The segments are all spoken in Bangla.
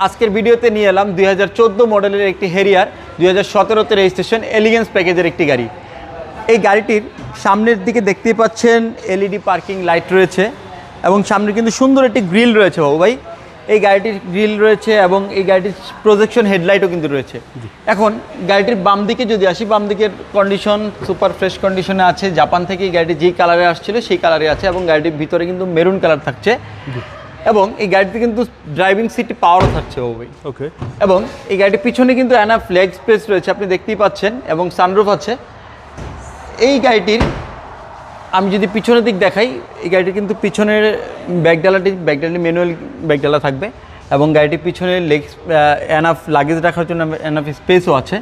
আজকের ভিডিওতে নিয়ে এলাম 2014 মডেলের একটি হেরিয়ার 2017তে রেজিস্ট্রেশন এলিগেন্স প্যাকেজের একটি গাড়ি। এই গাড়িটির সামনের দিকে দেখতেই পাচ্ছেন এলইডি পার্কিং লাইট রয়েছে এবং সামনে কিন্তু সুন্দর একটি গ্রিল রয়েছে বাবু ভাই। এই গাড়িটির গ্রিল রয়েছে এবং এই গাড়িটির প্রজেকশন হেডলাইটও কিন্তু রয়েছে। এখন গাড়িটির বাম দিকে যদি আসি, বাম দিকের কন্ডিশন সুপার ফ্রেশ কন্ডিশনে আছে। জাপান থেকে এই গাড়িটি যেই কালারে আসছিল সেই কালারে আছে এবং গাড়িটির ভিতরে কিন্তু মেরুন কালার থাকছে এবং এই গাড়িতে কিন্তু ড্রাইভিং সিট পাওয়ারও থাকছে ওই। ওকে। এবং এই গাড়িটির পিছনে কিন্তু এনাফ লেগ স্পেস রয়েছে, আপনি দেখতেই পাচ্ছেন, এবং সানরুফ আছে। এই গাড়িটির আমি যদি পিছনের দিক দেখাই, এই গাড়িটির কিন্তু পিছনের ব্যাকডালাটি ম্যানুয়াল ব্যাকডালা থাকবে এবং গাড়িটির পিছনে লেগ এনাফ লাগেজ রাখার জন্য এনাফ স্পেসও আছে।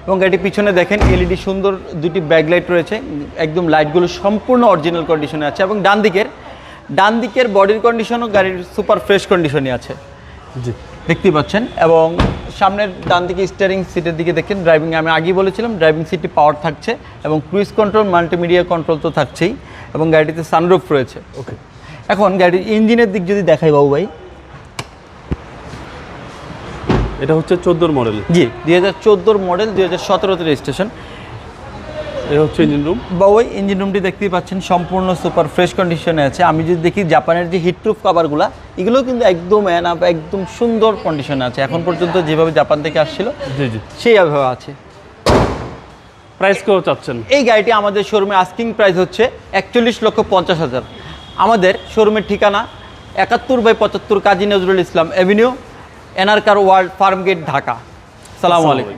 এবং গাড়িটির পিছনে দেখেন এলইডি সুন্দর দুটি ব্যাকলাইট রয়েছে, একদম লাইটগুলো সম্পূর্ণ অরিজিনাল কন্ডিশনে আছে। এবং ডান দিকের বডির কন্ডিশনও গাড়ির সুপার ফ্রেশ কন্ডিশনে আছে, জি দেখতেই পাচ্ছেন। এবং সামনের ডান দিকে স্টিয়ারিং সিটের দিকে দেখেন, ড্রাইভিং আমি আগেই বলেছিলাম ড্রাইভিং সিটটি পাওয়ার থাকছে এবং ক্রুইজ কন্ট্রোল মাল্টিমিডিয়া কন্ট্রোল তো থাকছেই এবং গাড়িটিতে সানরুফ রয়েছে। ওকে। এখন গাড়ির ইঞ্জিনের দিক যদি দেখাই বাবু ভাই, এটা হচ্ছে 14 মডেল। জি 2014 মডেল, 2017তে রেজিস্ট্রেশন। এটা হচ্ছে ইঞ্জিন রুম। বাবু ভাই ইঞ্জিন রুমটি দেখতেই পাচ্ছেন সম্পূর্ণ সুপার ফ্রেশ কন্ডিশনে আছে। আমি যদি দেখি জাপানের যে হিটপ্রুফ কাভারগুলো, এগুলোও কিন্তু একদম একদম সুন্দর কন্ডিশনে আছে। এখন পর্যন্ত যেভাবে জাপান থেকে আসছিল জি জি, সেইভাবে আছে। প্রাইস কেউ চাচ্ছেন? এই গাড়িটি আমাদের শোরুমে আস্কিং প্রাইস হচ্ছে 41,50,000। আমাদের শোরুমের ঠিকানা 71/75 কাজী নজরুল ইসলাম এভিনিউ, এনআর কার ওয়ার্ল্ড ফার্ম গেট, ঢাকা। সালামু আলাইকুম।